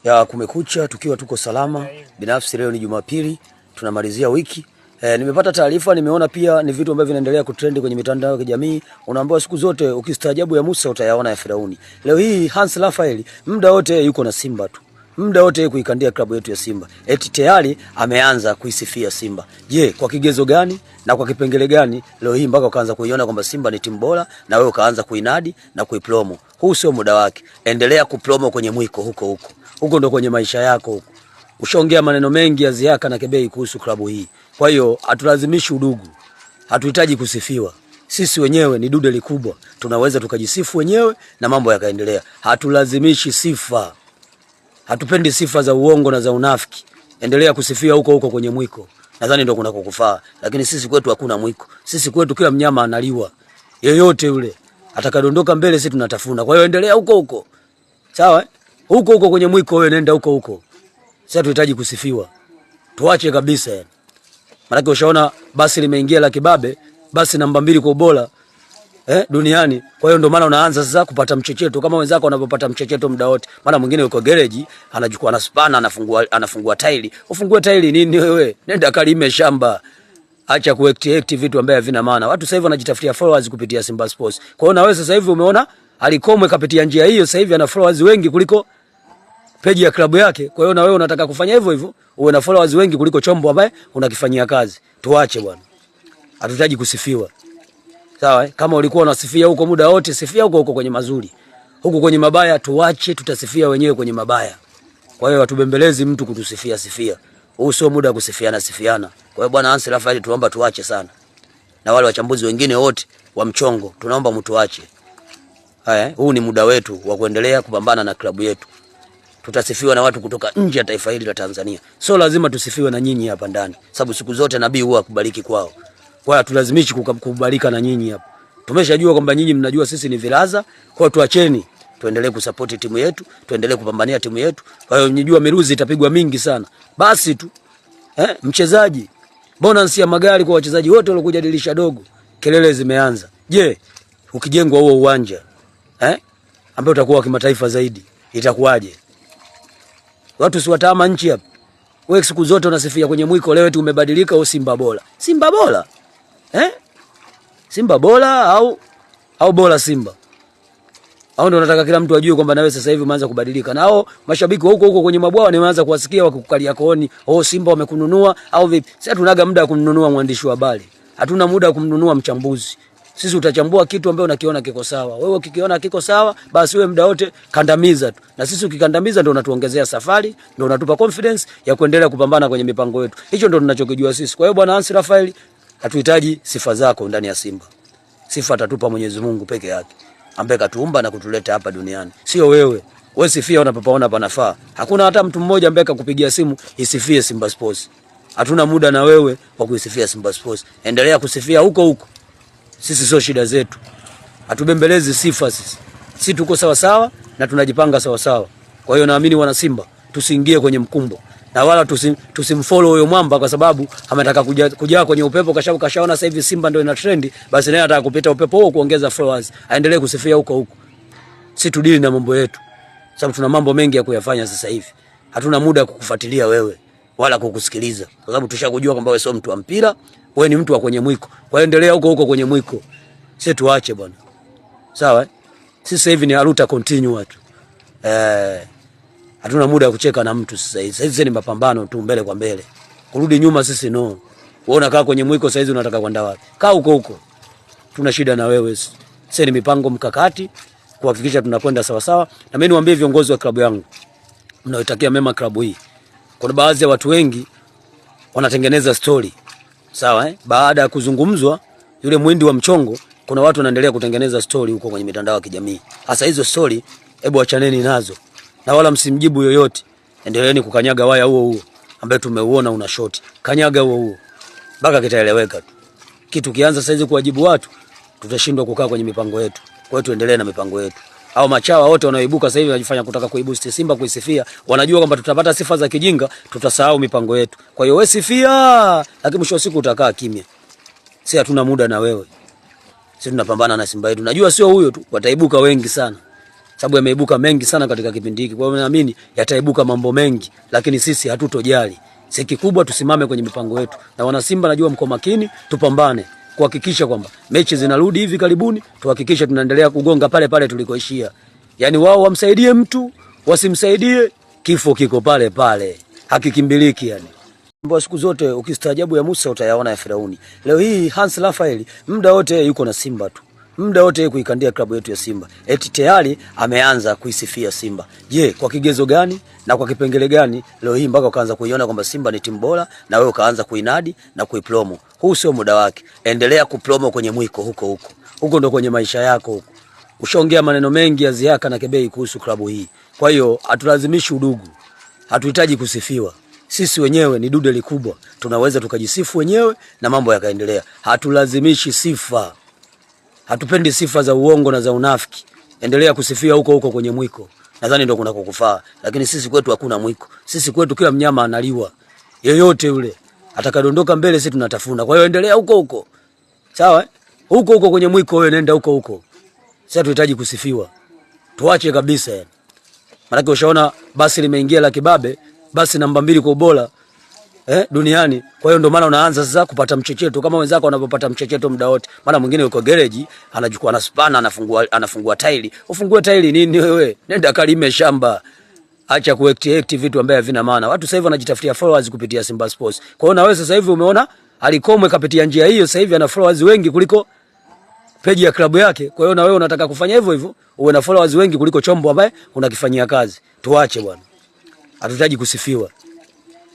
Ya kumekucha tukiwa tuko salama. Binafsi leo ni Jumapili, tunamalizia wiki. Nimepata taarifa, nimeona pia ni vitu ambavyo vinaendelea kutrend kwenye mitandao ya kijamii. Unaambiwa siku zote ukistaajabu ya Musa utayaona ya Firauni. Leo hii Hans Raphael muda wote yuko na Simba tu. Muda wote kuikandia klabu yetu ya Simba. Eti tayari ameanza kuisifia Simba. Je, kwa kigezo gani na kwa kipengele gani leo hii mpaka ukaanza kuiona kwamba Simba ni timu bora na wewe ukaanza kuinadi na kuipromo? Huu sio muda wake. Endelea kupromo kwenye mwiko huko. Huko ndo kwenye maisha yako huko. Ushaongea maneno mengi ya ziaka na kebei kuhusu klabu hii. Kwa hiyo hatulazimishi udugu. Hatuhitaji kusifiwa. Sisi wenyewe ni dude likubwa. Tunaweza tukajisifu wenyewe na mambo yakaendelea. Hatulazimishi sifa. Hatupendi sifa za uongo na za unafiki. Endelea kusifia huko kwenye mwiko. Nadhani ndio kuna kukufaa. Lakini sisi kwetu hakuna mwiko. Sisi kwetu kila mnyama analiwa. Yeyote yule atakadondoka mbele sisi tunatafuna. Kwa hiyo endelea huko. Sawa? Huko kwenye mwiko wewe nenda huko. Sasa tunahitaji kusifiwa. Tuache kabisa yani. Maana ushaona basi limeingia la kibabe, basi namba 2 kwa ubora duniani. Kwa hiyo ndio maana unaanza sasa kupata mchecheto kama wenzako wanapopata mchecheto muda wote. Maana mwingine yuko garage, anachukua na spana, anafungua tairi. Ufungue tairi nini wewe? Nenda kalime shamba. Acha kuact vitu ambavyo havina maana. Watu sasa hivi wanajitafutia followers kupitia Simba Sports. Kwa hiyo na wewe sasa hivi umeona Alikomwe kapitia njia hiyo, sasa hivi ana followers wengi kuliko page ya klabu yake. Kwa hiyo na wewe unataka kufanya hivyo uwe na followers wengi kuliko chombo ambaye unakifanyia kazi. Tuache bwana. Hatutaji kusifiwa. Sawa Kama ulikuwa unasifia huko muda wote, sifia huko kwenye mazuri. Huko kwenye mabaya tuache, tutasifia wenyewe kwenye mabaya. Kwa hiyo watubembelezi mtu kutusifia. Huu sio muda kusifiana. Kwa hiyo bwana Hans Raphael tunaomba tuache sana. Na wale wachambuzi wengine wote wa mchongo tunaomba mtuache. Huu ni muda wetu wa kuendelea kupambana na klabu yetu. Tutasifiwa na watu kutoka nje ya taifa hili la Tanzania. Sio lazima tusifiwe na nyinyi hapa ndani. Sababu siku zote nabii huwa kubariki kwao. Kwa hiyo tulazimishi kukubalika na nyinyi hapa. Tumeshajua kwamba nyinyi mnajua sisi ni vilaza. Kwa hiyo tuacheni. Tuendelee kusupport timu yetu, tuendelee kupambania timu yetu. Kwa hiyo mnijua miruzi itapigwa mingi sana. Basi tu. Mchezaji. Bonus ya magari kwa wachezaji wote waliokuja dirisha dogo. Kelele zimeanza. Je, ukijengwa huo uwanja ambao utakuwa kimataifa zaidi, itakuwaje? Watu si watama nchi hapa. Wewe siku zote unasifia kwenye mwiko, leo eti umebadilika au Simba bora. Simba bora? Simba bora au bora Simba? Au ndio unataka kila mtu ajue kwamba nawe sasa hivi umeanza kubadilika. Nao mashabiki huko kwenye mabwao nimeanza kuwasikia wakikukalia kooni, Simba wamekununua au vipi? Sasa tunaga muda wa kumnunua mwandishi wa habari. Hatuna muda wa kumnunua mchambuzi. Sisi utachambua kitu ambacho unakiona kiko sawa. Wewe ukikiona kiko sawa, basi wewe muda wote kandamiza tu. Na sisi ukikandamiza ndio unatuongezea safari, ndio unatupa confidence ya kuendelea kupambana kwenye mipango yetu. Hicho ndio tunachokijua sisi. Kwa hiyo bwana Hans Raphael, hatuhitaji sifa zako ndani ya Simba. Sifa atatupa Mwenyezi Mungu peke yake, ambaye katuumba na kutuleta hapa duniani. Sio wewe. Wewe sifia unapopaona panafaa. Hakuna hata mtu mmoja ambaye kakupigia simu isifie Simba Sports. Hatuna muda na wewe wa kuisifia Simba Sports. Endelea kusifia huko. Sisi sio shida zetu. Hatubembelezi sifa sisi. Sisi tuko sawa na tunajipanga sawa. Kwa hiyo naamini wana Simba tusiingie kwenye mkumbo. Na wala tusimfollow huyo mwamba kwa sababu ametaka kuja kwenye upepo kashaona sasa hivi Simba ndio ina trend, basi naye anataka kupita upepo huo kuongeza followers. Aendelee kusifia huko. Sisi tudili na mambo yetu. Sababu tuna mambo mengi ya kuyafanya sasa hivi. Hatuna muda wa kukufuatilia wewe wala kukusikiliza. Kwa sababu tushakujua kwamba wewe sio mtu wa mpira. Wewe ni mtu wa kwenye mwiko. Kwa hiyo endelea huko kwenye mwiko. Sisi tuache bwana. Sawa Sisi sasa hivi ni aluta continue tu. Hatuna muda wa kucheka na mtu sasa hivi. Sasa ni mapambano tu mbele kwa mbele. Kurudi nyuma sisi no. Wewe unakaa kwenye mwiko sasa hivi unataka kwenda wapi? Kaa huko. Tuna shida na wewe. Sasa ni mipango mkakati kuhakikisha tunakwenda sawa. Na mimi niwaambie viongozi wa klabu yangu, mnaoitakia mema klabu hii. Kuna baadhi ya watu wengi wanatengeneza story. Sawa Baada ya kuzungumzwa yule mwindi wa mchongo, kuna watu wanaendelea kutengeneza story huko kwenye mitandao ya kijamii. Hasa hizo story, hebu achaneni nazo. Na wala msimjibu yoyote. Endeleeni kukanyaga waya huo ambaye tumeuona una shoti. Kanyaga huo mpaka kitaeleweka tu. Kitu kianza sasa hizi kuwajibu watu, tutashindwa kukaa kwenye mipango yetu. Kwa hiyo tuendelee na mipango yetu. Hao machawa wote wanaoibuka sasa hivi wanajifanya kutaka kuiboost Simba kuisifia, wanajua kwamba tutapata sifa za kijinga, tutasahau mipango yetu. Kwa hiyo wewe sifia, lakini mwisho wa siku utakaa kimya. Sisi hatuna muda na wewe. Sisi tunapambana na Simba yetu. Najua sio huyo tu, wataibuka wengi sana. Sababu yameibuka mengi sana katika kipindi hiki. Kwa hiyo naamini yataibuka mambo mengi, lakini sisi hatutojali. Sisi kikubwa tusimame kwenye mipango yetu. Na wana Simba najua mko makini, tupambane kuhakikisha kwamba mechi zinarudi hivi karibuni, tuhakikishe tunaendelea kugonga pale pale tulikoishia. Yaani wao wamsaidie mtu, wasimsaidie, kifo kiko pale pale. Hakikimbiliki yani. Mbona siku zote ukistaajabu ya Musa utayaona ya Firauni. Leo hii Hans Raphael muda wote yuko na Simba tu. Muda wote kuikandia klabu yetu ya Simba. Eti tayari ameanza kuisifia Simba. Je, kwa kigezo gani na kwa kipengele gani leo hii mpaka ukaanza kuiona kwamba Simba ni timu bora na wewe ukaanza kuinadi na kuiplomo? Huu sio muda wake. Endelea kuplomo kwenye mwiko huko. Huko ndo kwenye maisha yako huko. Ushaongea maneno mengi ya ziaka na kebei kuhusu klabu hii. Kwa hiyo hatulazimishi udugu. Hatuhitaji kusifiwa. Sisi wenyewe ni dude likubwa. Tunaweza tukajisifu wenyewe na mambo yakaendelea. Hatulazimishi sifa. Hatupendi sifa za uongo na za unafiki. Endelea kusifia huko kwenye mwiko. Nadhani ndio kuna kukufaa. Lakini sisi kwetu hakuna mwiko. Sisi kwetu kila mnyama analiwa. Yeyote yule atakadondoka mbele sisi tunatafuna. Kwa hiyo endelea huko. Sawa? Huko kwenye mwiko wewe nenda huko. Sasa tunahitaji kusifiwa. Tuache kabisa yani. Maana ushaona basi limeingia la kibabe, basi namba 2 kwa ubora duniani. Kwa hiyo ndio maana unaanza sasa kupata mchecheto kama wenzako wanapopata mchecheto muda wote. Maana mwingine yuko garage, anachukua na spana, anafungua tairi. Ufungue tairi nini wewe? Nenda kalime shamba. Acha kuact vitu ambavyo havina maana. Watu sasa hivi wanajitafutia followers kupitia Simba Sports. Kwa hiyo na wewe sasa hivi umeona Alikomwe kapitia njia hiyo, sasa hivi ana followers wengi kuliko page ya klabu yake. Kwa hiyo na wewe unataka kufanya hivyo uwe na followers wengi kuliko chombo ambaye unakifanyia kazi. Tuache bwana. Hatutaji kusifiwa.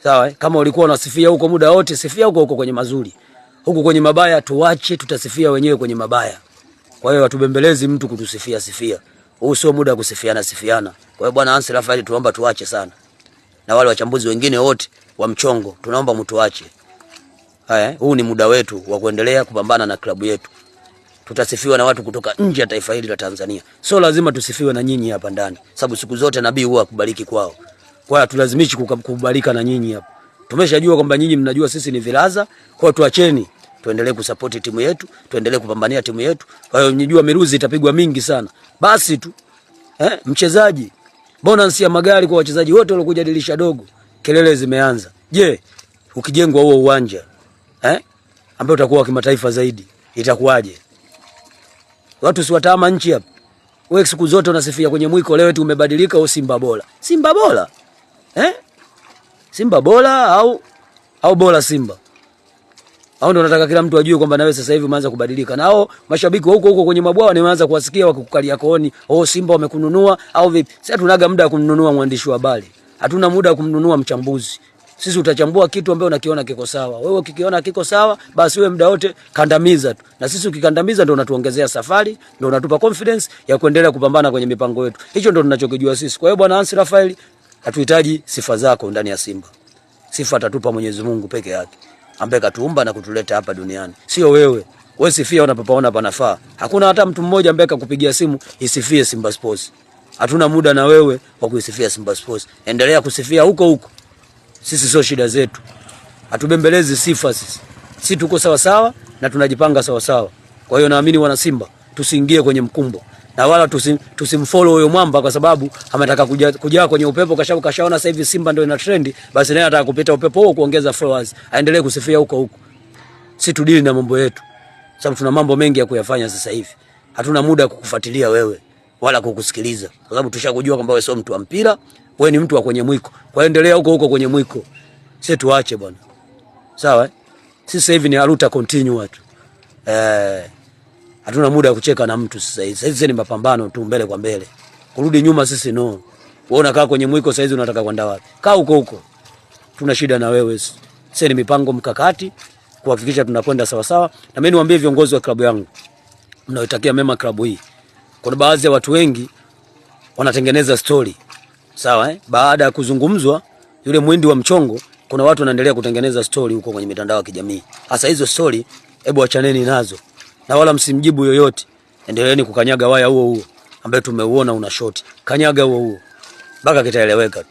Sawa kama ulikuwa unasifia huko muda wote, sifia huko kwenye mazuri. Huko kwenye mabaya tuache, tutasifia wenyewe kwenye mabaya. Kwa hiyo watubembelezi mtu kutusifia. Huu sio muda kusifiana. Kwa hiyo bwana Hans Raphael tunaomba tuache sana. Na wale wachambuzi wengine wote wa mchongo tunaomba mtuache. Huu ni muda wetu wa kuendelea kupambana na klabu yetu. Tutasifiwa na watu kutoka nje ya taifa hili la Tanzania. Sio lazima tusifiwe na nyinyi hapa ndani. Sababu siku zote nabii huwa kubariki kwao. Kwa hiyo tulazimishi kukubalika na nyinyi hapa. Tumeshajua kwamba nyinyi mnajua sisi ni vilaza. Kwa hiyo tuacheni tuendelee kusupport timu yetu, tuendelee kupambania timu yetu. Kwa hiyo mnijua miruzi itapigwa mingi sana. Basi tu mchezaji bonus ya magari kwa wachezaji wote waliokuja dirisha dogo. Kelele zimeanza. Je, ukijengwa huo uwanja ambao utakuwa kimataifa zaidi, itakuwaje? Watu si watama nchi hapa. Wewe siku zote unasifia kwenye mwiko, leo eti umebadilika au Simba bora. Simba bora? Simba bora au bora Simba? Au ndio unataka kila mtu ajue kwamba na wewe sasa hivi umeanza kubadilika. Nao mashabiki huko kwenye mabwawa nimeanza kuwasikia wakikukalia kooni, Simba wamekununua au vipi? Sasa tunaga muda wa kumnunua mwandishi wa habari. Hatuna muda wa kumnunua mchambuzi. Sisi utachambua kitu ambacho unakiona kiko sawa. Wewe ukikiona kiko sawa, basi wewe muda wote kandamiza tu. Na sisi ukikandamiza ndio unatuongezea safari, ndio unatupa confidence ya kuendelea kupambana kwenye mipango yetu. Hicho ndio tunachokijua sisi. Kwa hiyo bwana Hans Raphael, hatuhitaji sifa zako ndani ya Simba. Sifa atatupa Mwenyezi Mungu peke yake, ambaye katuumba na kutuleta hapa duniani. Sio wewe. Wewe sifia unapopaona panafaa. Hakuna hata mtu mmoja ambaye akakupigia simu isifie Simba Sports. Hatuna muda na wewe wa kuisifia Simba Sports. Endelea kusifia huko. Sisi sio shida zetu. Hatubembelezi sifa sisi. Sisi tuko sawa na tunajipanga sawa. Kwa hiyo naamini wana Simba tusiingie kwenye mkumbo. Na wala tusimfollow huyo mwamba kwa sababu ametaka kuja kwenye upepo kashaona sasa hivi Simba ndio ina trend, basi naye anataka kupita upepo huo kuongeza followers. Aendelee kusifia huko. Sisi tudili na mambo yetu. Sababu tuna mambo mengi ya kuyafanya sasa hivi. Hatuna muda wa kukufuatilia wewe wala kukusikiliza. Kwa sababu tushakujua kwamba wewe sio mtu wa mpira. Wewe ni mtu wa kwenye mwiko. Kwa hiyo endelea huko kwenye mwiko. Sisi tuache bwana. Sawa Sisi sasa hivi ni aluta continue tu. Hatuna muda wa kucheka na mtu sasa hivi. Sasa ni mapambano tu mbele kwa mbele. Kurudi nyuma sisi no. Wewe unakaa kwenye mwiko sasa hivi unataka kwenda wapi? Kaa huko. Tuna shida na wewe. Sasa ni mipango mkakati kuhakikisha tunakwenda sawa. Na mimi niwaambie viongozi wa klabu yangu, mnaotakia mema klabu hii. Kuna baadhi ya watu wengi wanatengeneza story. Sawa Baada ya kuzungumzwa yule mwindi wa mchongo, kuna watu wanaendelea kutengeneza story huko kwenye mitandao ya kijamii. Hasa hizo story hebu achaneni nazo. Na wala msimjibu yoyote. Endeleeni kukanyaga waya huo ambaye tumeuona una short. Kanyaga huo mpaka kitaeleweka tu.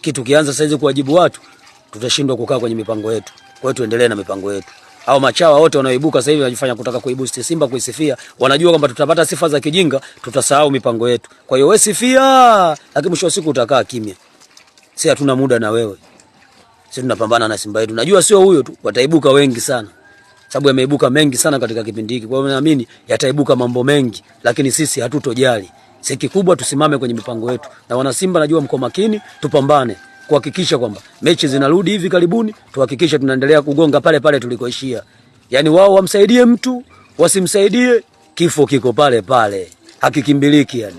Kitu kianza sasa hizi kuwajibu watu, tutashindwa kukaa kwenye mipango yetu. Kwa hiyo tuendelee na mipango yetu. au machawa wote wanaoibuka sasa hivi wanajifanya kutaka kuiboost Simba, kuisifia, wanajua kwamba tutapata sifa za kijinga, tutasahau mipango yetu. Kwa hiyo wewe sifia, lakini mwisho wa siku utakaa kimya. Sisi hatuna muda na wewe. Sisi tunapambana na Simba yetu. Najua sio huyo tu, wataibuka wengi sana. Sababu yameibuka mengi sana katika kipindi hiki. Kwa hiyo naamini yataibuka mambo mengi, lakini sisi hatutojali. Sisi kikubwa tusimame kwenye mipango yetu. Na wana Simba najua mko makini, tupambane kuhakikisha kwamba mechi zinarudi hivi karibuni, tuhakikishe tunaendelea kugonga pale pale tulikoishia. Yaani wao wamsaidie mtu, wasimsaidie, kifo kiko pale pale. Hakikimbiliki yani.